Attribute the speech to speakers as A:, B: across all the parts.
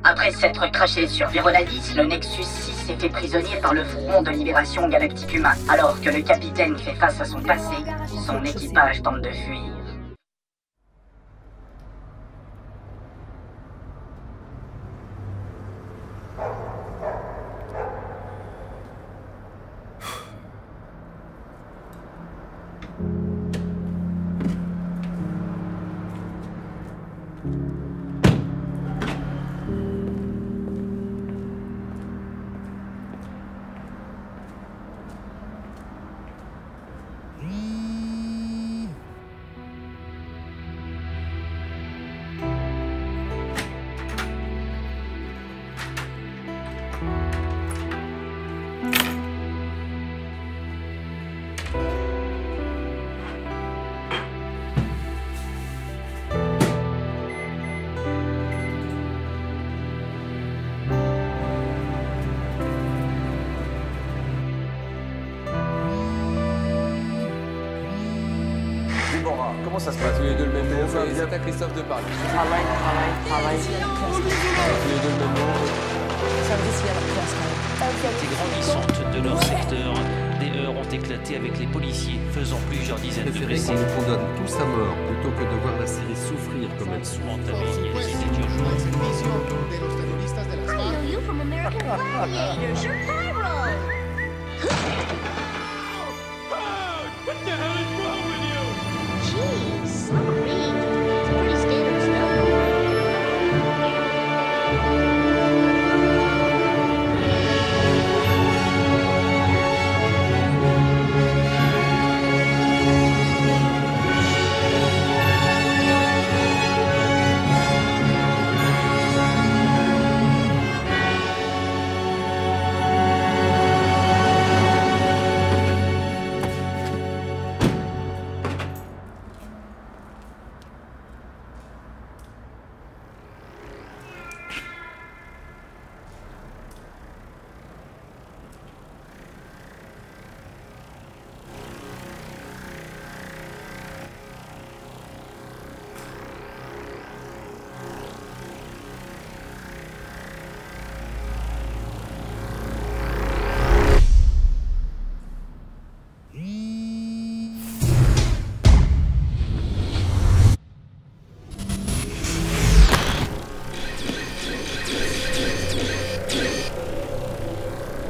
A: Après s'être craché sur Véronadis, le Nexus 6 est fait prisonnier par le Front de Libération Galactique Humain. Alors que le capitaine fait face à son passé, son équipage tente de fuir.
B: Comment ça se passe? Tous les deux le même nom, c'est à Christophe de parler.
C: Travail.
B: Tous les deux le même nom.
D: Grandissantes de leur secteur, des heurts ont éclaté avec les policiers, faisant plusieurs dizaines de blessés.
E: Qu'on nous condamne tous à mort plutôt que de voir la série souffrir comme elle souffre.
D: Entamé il y a des états d'urgence.
F: I know you from American Gladiators. You're Pyro.
D: What the hell is wrong with you?
F: Jeez, sorry. It's pretty standard stuff.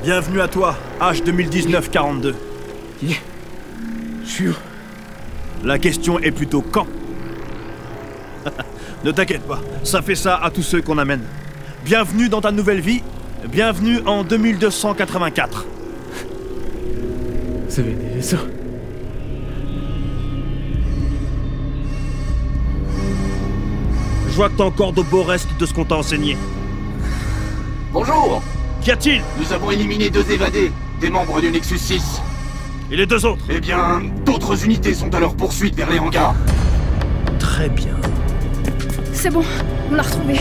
G: Bienvenue à toi, H 2019-42.
E: Qui? Sûr?
G: La question est plutôt quand? Ne t'inquiète pas, ça fait ça à tous ceux qu'on amène. Bienvenue dans ta nouvelle vie, bienvenue en 2284.
E: Ça veut dire ça.
G: Je vois que t'as encore de beaux restes de ce qu'on t'a enseigné.
H: Bonjour!
G: Qu'y a-t-il?
H: Nous avons éliminé 2 évadés, des membres du Nexus 6.
G: Et les 2 autres?
H: Eh bien, d'autres unités sont à leur poursuite vers les hangars.
G: Très bien.
I: C'est bon, on l'a retrouvé.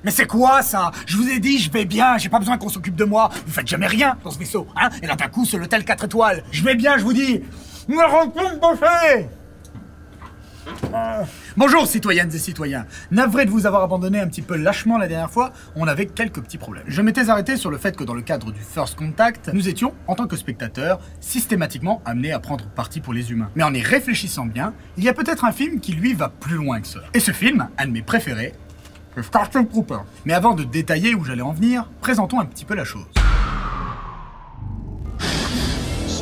J: Mais c'est quoi ça? Je vous ai dit, je vais bien, j'ai pas besoin qu'on s'occupe de moi. Vous faites jamais rien dans ce vaisseau, hein? Et là d'un coup, c'est l'hôtel 4 étoiles. Je vais bien, je vous dis. Me rencontre bouffée. Bonjour citoyennes et citoyens. Navré de vous avoir abandonné un petit peu lâchement la dernière fois, on avait quelques petits problèmes. Je m'étais arrêté sur le fait que dans le cadre du First Contact, nous étions, en tant que spectateurs, systématiquement amenés à prendre parti pour les humains. Mais en y réfléchissant bien, il y a peut-être un film qui lui va plus loin que ça. Et ce film, un de mes préférés, c'est Starship Troopers. Mais avant de détailler où j'allais en venir, présentons un petit peu la chose.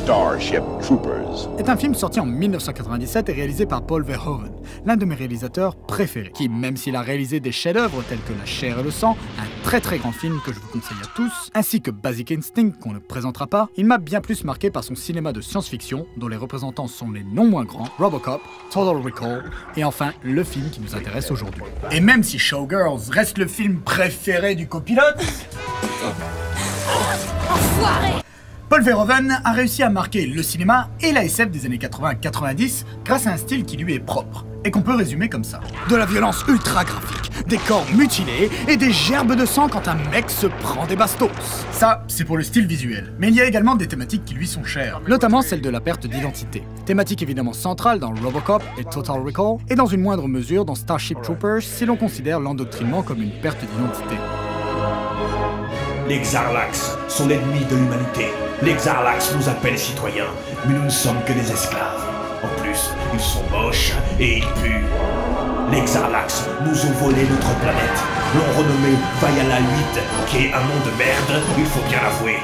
H: Starship Troopers
J: est un film sorti en 1997 et réalisé par Paul Verhoeven, l'un de mes réalisateurs préférés, qui, même s'il a réalisé des chefs-d'œuvre tels que La chair et le sang, un très très grand film que je vous conseille à tous, ainsi que Basic Instinct qu'on ne présentera pas, il m'a bien plus marqué par son cinéma de science-fiction, dont les représentants sont les non moins grands, Robocop, Total Recall, et enfin le film qui nous intéresse aujourd'hui. Et même si Showgirls reste le film préféré du copilote, Paul Verhoeven a réussi à marquer le cinéma et la SF des années 80-90 grâce à un style qui lui est propre, et qu'on peut résumer comme ça. De la violence ultra graphique, des corps mutilés et des gerbes de sang quand un mec se prend des bastos. Ça, c'est pour le style visuel. Mais il y a également des thématiques qui lui sont chères, notamment celle de la perte d'identité. Thématique évidemment centrale dans Robocop et Total Recall, et dans une moindre mesure dans Starship Troopers si l'on considère l'endoctrinement comme une perte d'identité.
C: Les Xarlax sont l'ennemi de l'humanité. Les Xarlax nous appellent citoyens, mais nous ne sommes que des esclaves. En plus, ils sont moches et ils puent. Les Xarlax nous ont volé notre planète, l'ont renommé Vaiala 8, qui est un nom de merde, il faut bien l'avouer.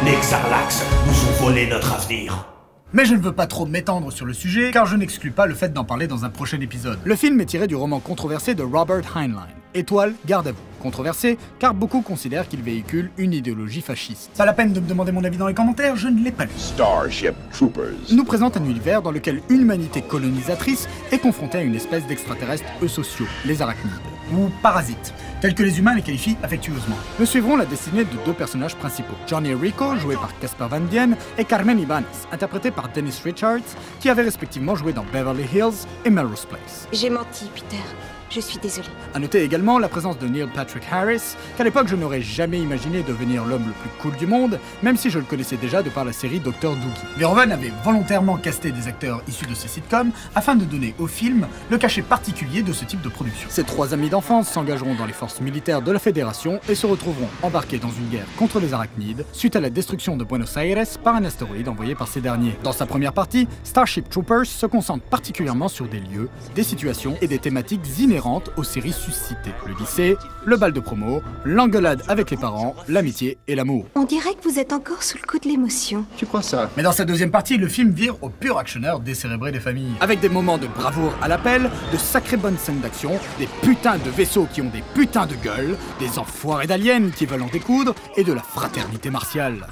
C: Les Xarlax nous ont volé notre avenir.
J: Mais je ne veux pas trop m'étendre sur le sujet, car je n'exclus pas le fait d'en parler dans un prochain épisode. Le film est tiré du roman controversé de Robert Heinlein, Étoile, garde à vous. Controversé, car beaucoup considèrent qu'il véhicule une idéologie fasciste. Pas la peine de me demander mon avis dans les commentaires, je ne l'ai pas lu.
H: Starship Troopers
J: Nous présente un univers dans lequel une humanité colonisatrice est confrontée à une espèce d'extraterrestres eusociaux, les arachnides, ou parasites, tels que les humains les qualifient affectueusement. Nous suivrons la destinée de deux personnages principaux, Johnny Rico, joué par Casper Van Dien, et Carmen Ibanez, interprété par Dennis Richards, qui avaient respectivement joué dans Beverly Hills et Melrose Place.
K: J'ai menti, Peter. Je suis désolée.
J: A noter également la présence de Neil Patrick Harris, qu'à l'époque je n'aurais jamais imaginé devenir l'homme le plus cool du monde, même si je le connaissais déjà de par la série Dr. Doogie. Verhoeven avait volontairement casté des acteurs issus de ces sitcoms afin de donner au film le cachet particulier de ce type de production. Ces trois amis d'enfance s'engageront dans les forces militaires de la Fédération et se retrouveront embarqués dans une guerre contre les arachnides suite à la destruction de Buenos Aires par un astéroïde envoyé par ces derniers. Dans sa première partie, Starship Troopers se concentre particulièrement sur des lieux, des situations et des thématiques inhérentes aux séries suscitées. Le lycée, le bal de promo, l'engueulade avec les parents, l'amitié et l'amour.
K: On dirait que vous êtes encore sous le coup de l'émotion.
H: Tu crois ça?
J: Mais dans sa deuxième partie, le film vire au pur actionneur décérébré des familles. Avec des moments de bravoure à l'appel, de sacrées bonnes scènes d'action, des putains de vaisseaux qui ont des putains de gueules, des enfoirés d'aliens qui veulent en découdre, et de la fraternité martiale.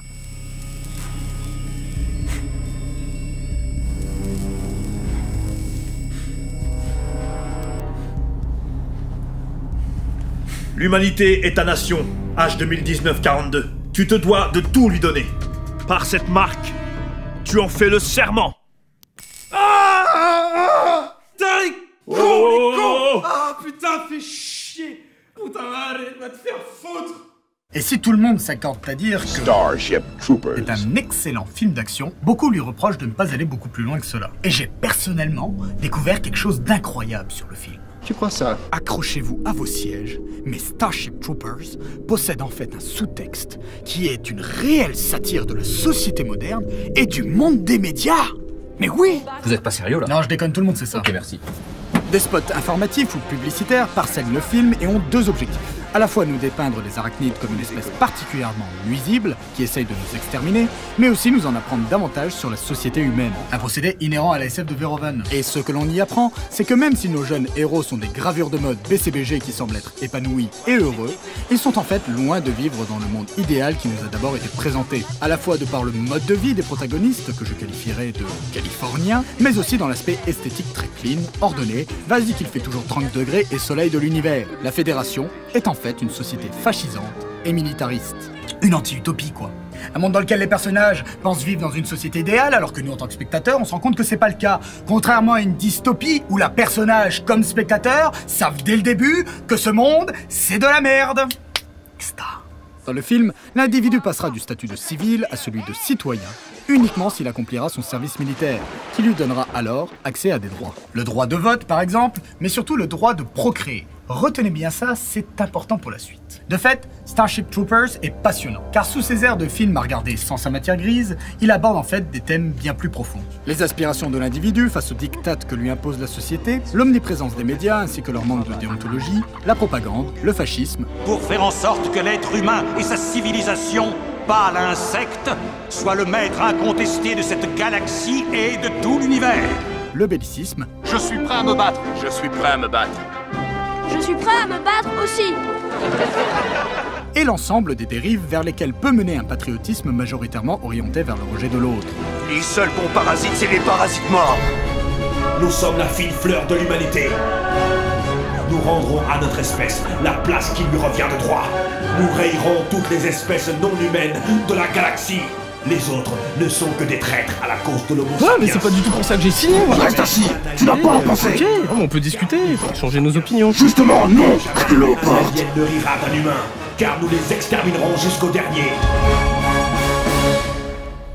G: L'humanité est ta nation, âge 2019-42. Tu te dois de tout lui donner. Par cette marque, tu en fais le serment.
B: Tariq! Con! Ah putain, fais chier! Putain, arrête, va te faire foutre!
J: Et si tout le monde s'accorde à dire que
H: Starship Troopers
J: est un excellent film d'action, beaucoup lui reprochent de ne pas aller beaucoup plus loin que cela. Et j'ai personnellement découvert quelque chose d'incroyable sur le film.
H: Tu crois ça?
J: Accrochez-vous à vos sièges, mais Starship Troopers possède en fait un sous-texte qui est une réelle satire de la société moderne et du monde des médias. Mais oui!
L: Vous êtes pas sérieux là?
J: Non, je déconne, tout le monde sait ça.
L: Ok, merci.
J: Des spots informatifs ou publicitaires parsèment le film et ont deux objectifs. À la fois nous dépeindre les arachnides comme une espèce particulièrement nuisible qui essaye de nous exterminer, mais aussi nous en apprendre davantage sur la société humaine. Un procédé inhérent à la SF de Verhoeven. Et ce que l'on y apprend, c'est que même si nos jeunes héros sont des gravures de mode BCBG qui semblent être épanouis et heureux, ils sont en fait loin de vivre dans le monde idéal qui nous a d'abord été présenté. À la fois de par le mode de vie des protagonistes, que je qualifierais de californien, mais aussi dans l'aspect esthétique très clean, ordonné, vas-y qu'il fait toujours 30 degrés et soleil de l'univers. La Fédération est en fait une société fascisante et militariste. Une anti-utopie, quoi. Un monde dans lequel les personnages pensent vivre dans une société idéale, alors que nous, en tant que spectateurs, on se rend compte que c'est pas le cas. Contrairement à une dystopie où la personnage, comme spectateur, savent dès le début que ce monde, c'est de la merde. Dans le film, l'individu passera du statut de civil à celui de citoyen, uniquement s'il accomplira son service militaire, qui lui donnera alors accès à des droits. Le droit de vote, par exemple, mais surtout le droit de procréer. Retenez bien ça, c'est important pour la suite. De fait, Starship Troopers est passionnant, car sous ses airs de film à regarder sans sa matière grise, il aborde en fait des thèmes bien plus profonds. Les aspirations de l'individu face aux diktats que lui impose la société, l'omniprésence des médias ainsi que leur manque de déontologie, la propagande, le fascisme.
M: Pour faire en sorte que l'être humain et sa civilisation
L: pas l'insecte, soit le maître incontesté de cette galaxie et de tout l'univers.
J: Le bellicisme.
H: Je suis prêt à me battre. Je suis prêt à me battre.
F: Je suis prêt à me battre aussi.
J: Et l'ensemble des dérives vers lesquelles peut mener un patriotisme majoritairement orienté vers le rejet de l'autre.
H: Les seuls bons parasites, c'est les parasites morts.
C: Nous sommes la fine fleur de l'humanité. Nous rendrons à notre espèce la place qui lui revient de droit. Nous rayerons toutes les espèces non humaines de la galaxie. Les autres ne sont que des traîtres à la cause de l'homo sapiens.
B: Ouais, mais c'est pas du tout pour ça que j'ai signé.
H: Reste assis. Tu n'as pas à penser.
B: Ok, on peut discuter, changer nos opinions.
H: Justement, non.
C: L'alien ne rira d'un humain, car nous les exterminerons jusqu'au dernier.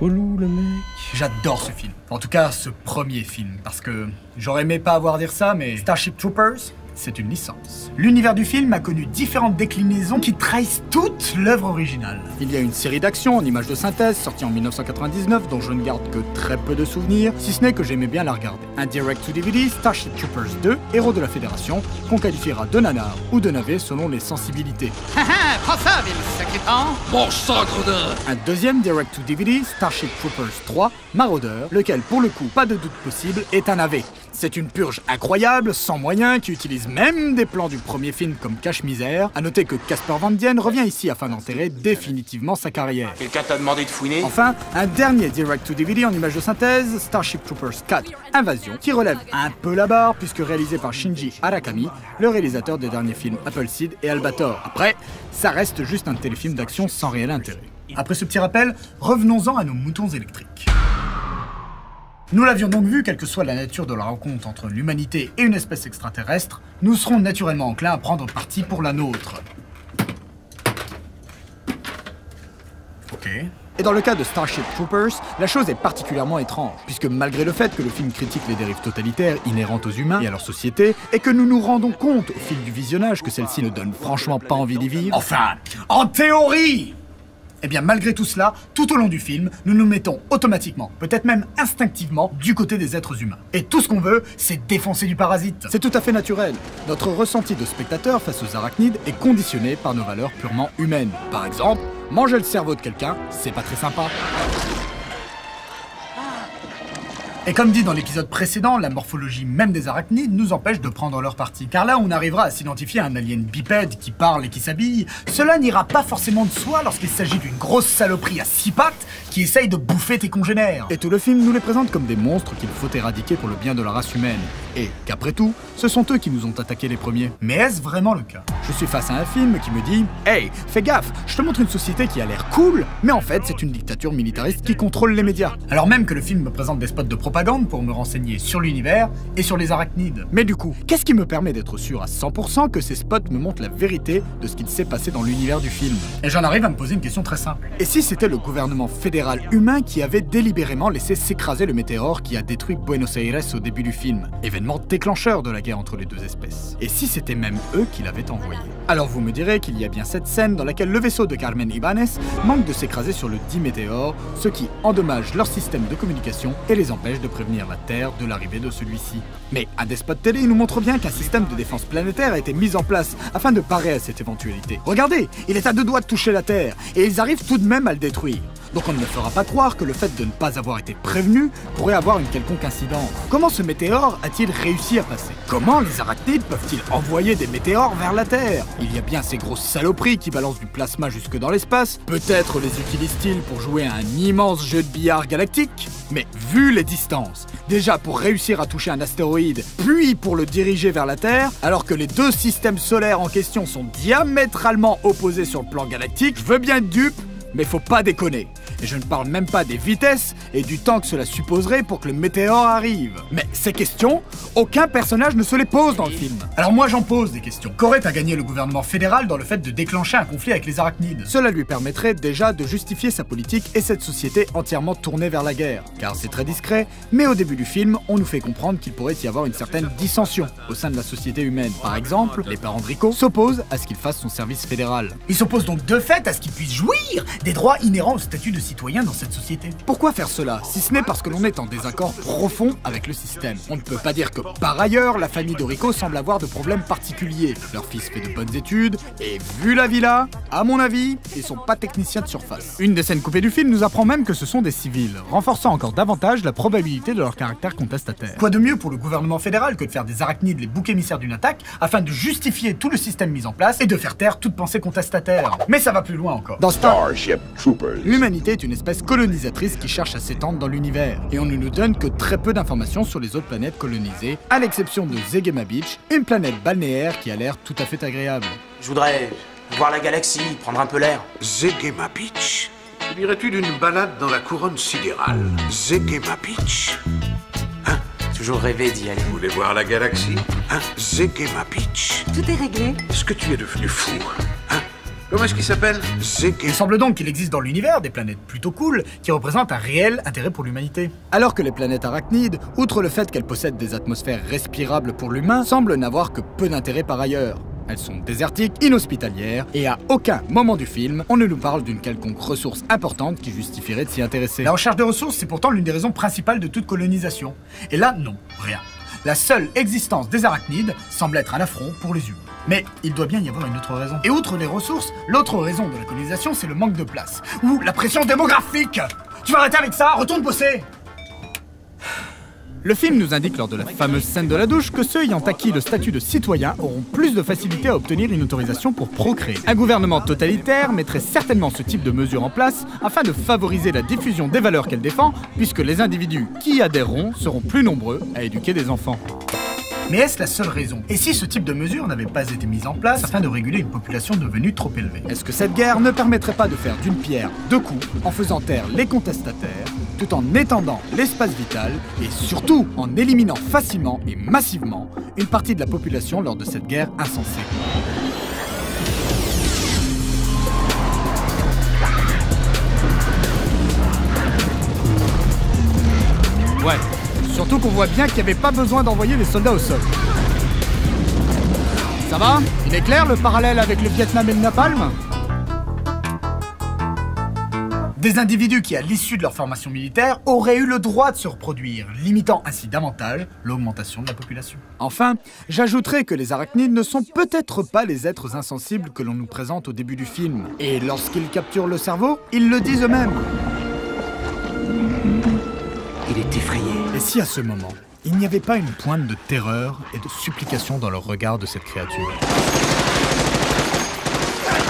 B: Oh loup, le mec.
J: J'adore ce film. En tout cas, ce premier film. Parce que j'aurais aimé pas avoir à dire ça, mais Starship Troopers, c'est une licence. L'univers du film a connu différentes déclinaisons qui trahissent toute l'œuvre originale. Il y a une série d'actions en images de synthèse sortie en 1999 dont je ne garde que très peu de souvenirs, si ce n'est que j'aimais bien la regarder. Un direct-to-DVD, Starship Troopers 2, Héros de la Fédération, qu'on qualifiera de nanar ou de navet selon les sensibilités.
M: Prends ça, ville secrétant.
H: Mange ça, gredin.
J: Un deuxième direct-to-DVD, Starship Troopers 3, Maraudeur, lequel pour le coup, pas de doute possible, est un navet. C'est une purge incroyable, sans moyens, qui utilise même des plans du premier film comme cache-misère. A noter que Casper Van Dien revient ici afin d'enterrer définitivement sa carrière.
H: Quelqu'un t'a demandé de fouiner?
J: Enfin, un dernier direct-to-DVD en images de synthèse, Starship Troopers 4, Invasion, qui relève un peu la barre puisque réalisé par Shinji Arakami, le réalisateur des derniers films Appleseed et Albator. Après, ça reste juste un téléfilm d'action sans réel intérêt. Après ce petit rappel, revenons-en à nos moutons électriques. Nous l'avions donc vu, quelle que soit la nature de la rencontre entre l'humanité et une espèce extraterrestre, nous serons naturellement enclins à prendre parti pour la nôtre. Ok. Et dans le cas de Starship Troopers, la chose est particulièrement étrange, puisque malgré le fait que le film critique les dérives totalitaires inhérentes aux humains et à leur société, et que nous nous rendons compte au fil du visionnage que celle-ci ne donne franchement pas envie d'y vivre... Enfin, en théorie! Eh bien, malgré tout cela, tout au long du film, nous nous mettons automatiquement, peut-être même instinctivement, du côté des êtres humains. Et tout ce qu'on veut, c'est défoncer du parasite. C'est tout à fait naturel. Notre ressenti de spectateur face aux arachnides est conditionné par nos valeurs purement humaines. Par exemple, manger le cerveau de quelqu'un, c'est pas très sympa. Et comme dit dans l'épisode précédent, la morphologie même des arachnides nous empêche de prendre leur parti. Car là, on arrivera à s'identifier à un alien bipède qui parle et qui s'habille. Cela n'ira pas forcément de soi lorsqu'il s'agit d'une grosse saloperie à 6 pattes qui essaye de bouffer tes congénères. Et tout le film nous les présente comme des monstres qu'il faut éradiquer pour le bien de la race humaine. Et qu'après tout, ce sont eux qui nous ont attaqués les premiers. Mais est-ce vraiment le cas? Je suis face à un film qui me dit « Hey, fais gaffe, je te montre une société qui a l'air cool, mais en fait, c'est une dictature militariste qui contrôle les médias. » Alors même que le film me présente des spots de propagande pour me renseigner sur l'univers et sur les arachnides. Mais du coup, qu'est-ce qui me permet d'être sûr à 100% que ces spots me montrent la vérité de ce qu'il s'est passé dans l'univers du film? Et j'en arrive à me poser une question très simple. Et si c'était le gouvernement fédéral humain qui avait délibérément laissé s'écraser le météore qui a détruit Buenos Aires au début du film, événement déclencheur de la guerre entre les deux espèces? Et si c'était même eux qui l'avaient envoyé? Alors vous me direz qu'il y a bien cette scène dans laquelle le vaisseau de Carmen Ibanez manque de s'écraser sur le dit météore, ce qui endommage leur système de communication et les empêche de prévenir la Terre de l'arrivée de celui-ci. Mais un des spots télé nous montre bien qu'un système de défense planétaire a été mis en place afin de parer à cette éventualité. Regardez, il est à 2 doigts de toucher la Terre, et ils arrivent tout de même à le détruire. Donc on ne me fera pas croire que le fait de ne pas avoir été prévenu pourrait avoir une quelconque incidence. Comment ce météore a-t-il réussi à passer? Comment les arachnides peuvent-ils envoyer des météores vers la Terre? Il y a bien ces grosses saloperies qui balancent du plasma jusque dans l'espace. Peut-être les utilisent-ils pour jouer à un immense jeu de billard galactique? Mais vu les distances, déjà pour réussir à toucher un astéroïde, puis pour le diriger vers la Terre, alors que les deux systèmes solaires en question sont diamétralement opposés sur le plan galactique, je veux bien être dupe, mais faut pas déconner. Et je ne parle même pas des vitesses et du temps que cela supposerait pour que le météore arrive. Mais ces questions, aucun personnage ne se les pose dans le film. Alors moi j'en pose des questions. Qu'aurait à gagner le gouvernement fédéral dans le fait de déclencher un conflit avec les arachnides? Cela lui permettrait déjà de justifier sa politique et cette société entièrement tournée vers la guerre. Car c'est très discret, mais au début du film, on nous fait comprendre qu'il pourrait y avoir une certaine dissension au sein de la société humaine. Par exemple, les parents de Rico s'opposent à ce qu'il fasse son service fédéral. Ils s'opposent donc de fait à ce qu'il puisse jouir des droits inhérents au statut de citoyen dans cette société. Pourquoi faire cela, si ce n'est parce que l'on est en désaccord profond avec le système? On ne peut pas dire que, par ailleurs, la famille de Rico semble avoir de problèmes particuliers. Leur fils fait de bonnes études, et vu la villa, à mon avis, ils sont pas techniciens de surface. Une des scènes coupées du film nous apprend même que ce sont des civils, renforçant encore davantage la probabilité de leur caractère contestataire. Quoi de mieux pour le gouvernement fédéral que de faire des arachnides les boucs émissaires d'une attaque afin de justifier tout le système mis en place et de faire taire toute pensée contestataire. Mais ça va plus loin encore. Dans Starship Troopers, l'humanité est une espèce colonisatrice qui cherche à s'étendre dans l'univers, et on ne nous donne que très peu d'informations sur les autres planètes colonisées, à l'exception de Zegema Beach, une planète balnéaire qui a l'air tout à fait agréable.
N: Je voudrais voir la galaxie, prendre un peu l'air.
O: Zegema Beach? Que dirais-tu d'une balade dans la couronne sidérale? Zegema Beach? Hein?
N: Toujours rêvé d'y aller.
O: Vous voulez voir la galaxie? Hein? Zegema Beach?
K: Tout est réglé.
O: Est-ce que tu es devenu fou? Hein? Comment est-ce qu'il s'appelle?
J: Il semble donc qu'il existe dans l'univers des planètes plutôt cool qui représentent un réel intérêt pour l'humanité. Alors que les planètes arachnides, outre le fait qu'elles possèdent des atmosphères respirables pour l'humain, semblent n'avoir que peu d'intérêt par ailleurs. Elles sont désertiques, inhospitalières, et à aucun moment du film, on ne nous parle d'une quelconque ressource importante qui justifierait de s'y intéresser. La recherche de ressources, c'est pourtant l'une des raisons principales de toute colonisation. Et là, non, rien. La seule existence des arachnides semble être un affront pour les humains. Mais il doit bien y avoir une autre raison. Et outre les ressources, l'autre raison de la colonisation, c'est le manque de place. Ou la pression démographique. Tu vas arrêter avec ça, retourne bosser. Le film nous indique lors de la fameuse scène de la douche que ceux ayant acquis le statut de citoyen auront plus de facilité à obtenir une autorisation pour procréer. Un gouvernement totalitaire mettrait certainement ce type de mesures en place afin de favoriser la diffusion des valeurs qu'elle défend, puisque les individus qui y adhéreront seront plus nombreux à éduquer des enfants. Mais est-ce la seule raison? Et si ce type de mesure n'avait pas été mise en place afin de réguler une population devenue trop élevée? Est-ce que cette guerre ne permettrait pas de faire d'une pierre deux coups en faisant taire les contestataires, tout en étendant l'espace vital et surtout en éliminant facilement et massivement une partie de la population lors de cette guerre insensée? Ouais. Surtout qu'on voit bien qu'il n'y avait pas besoin d'envoyer les soldats au sol. Ça va? Il est clair le parallèle avec le Vietnam et le napalm? Des individus qui, à l'issue de leur formation militaire, auraient eu le droit de se reproduire, limitant ainsi davantage l'augmentation de la population. Enfin, j'ajouterai que les arachnides ne sont peut-être pas les êtres insensibles que l'on nous présente au début du film. Et lorsqu'ils capturent le cerveau, ils le disent eux-mêmes.
N: Il est effrayé.
J: Et si à ce moment, il n'y avait pas une pointe de terreur et de supplication dans le regard de cette créature?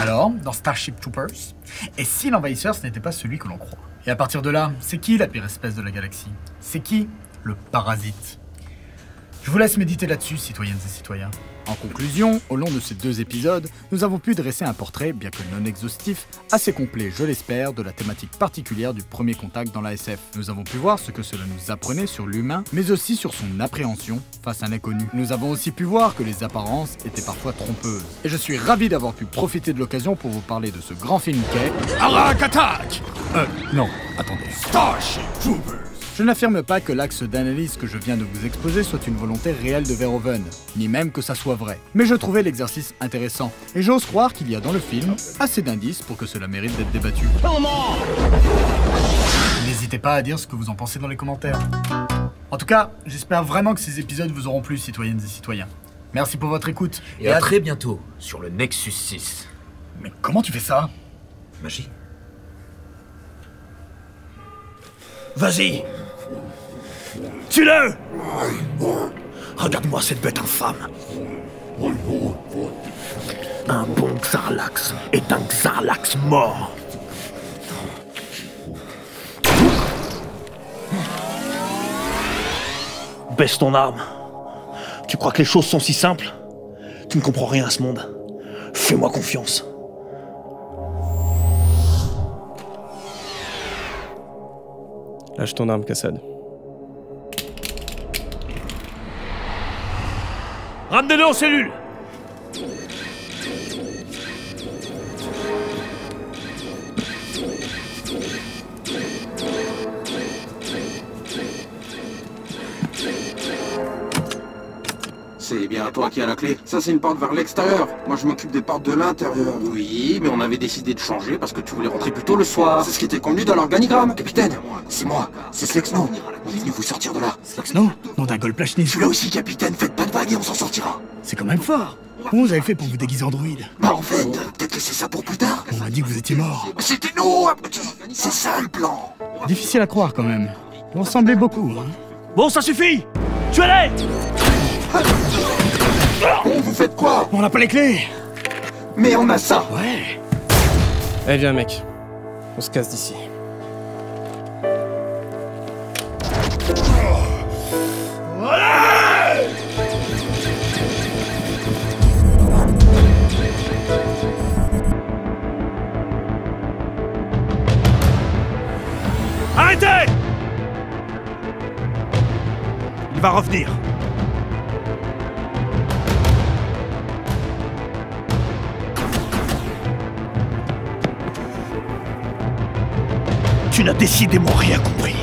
J: Alors, dans Starship Troopers, et si l'envahisseur ce n'était pas celui que l'on croit? Et à partir de là, c'est qui la pire espèce de la galaxie? C'est qui le parasite? Je vous laisse méditer là-dessus, citoyennes et citoyens. En conclusion, au long de ces 2 épisodes, nous avons pu dresser un portrait, bien que non exhaustif, assez complet, je l'espère, de la thématique particulière du premier contact dans la SF. Nous avons pu voir ce que cela nous apprenait sur l'humain, mais aussi sur son appréhension face à l'inconnu. Nous avons aussi pu voir que les apparences étaient parfois trompeuses. Et je suis ravi d'avoir pu profiter de l'occasion pour vous parler de ce grand film qu'est... Arak Attack! Non, attendez. Starship Troopers! Je n'affirme pas que l'axe d'analyse que je viens de vous exposer soit une volonté réelle de Verhoeven, ni même que ça soit vrai. Mais je trouvais l'exercice intéressant, et j'ose croire qu'il y a dans le film assez d'indices pour que cela mérite d'être débattu. N'hésitez pas à dire ce que vous en pensez dans les commentaires. En tout cas, j'espère vraiment que ces épisodes vous auront plu, citoyennes et citoyens. Merci pour votre écoute.
P: Et à très bientôt sur le Nexus 6.
J: Mais comment tu fais ça?
P: Magie.
C: Vas-y! Tue-le! Regarde-moi cette bête infâme. Un bon Xarlax est un Xarlax mort. Baisse ton arme. Tu crois que les choses sont si simples? Tu ne comprends rien à ce monde. Fais-moi confiance.
Q: Lâche ton arme, Kassad.
C: Ramenez-le en cellule!
H: C'est bien toi qui as la clé. Ça, c'est une porte vers l'extérieur. Moi, je m'occupe des portes de l'intérieur. Oui, mais on avait décidé de changer parce que tu voulais rentrer plus tôt le soir. C'est ce qui était convenu dans l'organigramme. Capitaine, c'est moi, c'est Slexno. On est venu vous sortir de là.
J: Slexno? Non, d'un Goldplachny.
H: Tu l'as aussi, capitaine. Faites pas de vagues et on s'en sortira.
J: C'est quand même fort. Comment vous avez fait pour vous déguiser en druide?
H: Bah en fait, peut-être laisser ça pour plus tard.
J: On m'a dit que vous étiez mort.
H: C'était nous, abruti. C'est ça le plan.
J: Difficile à croire quand même. Vous ressemblez beaucoup, hein.
G: Bon, ça suffit! Tuez-les!
H: Vous faites quoi?
J: On n'a pas les clés!
H: Mais on a ça!
J: Ouais!
Q: Allez, viens, mec. On se casse d'ici.
G: Arrêtez! Il va revenir. Tu n'as décidément rien compris.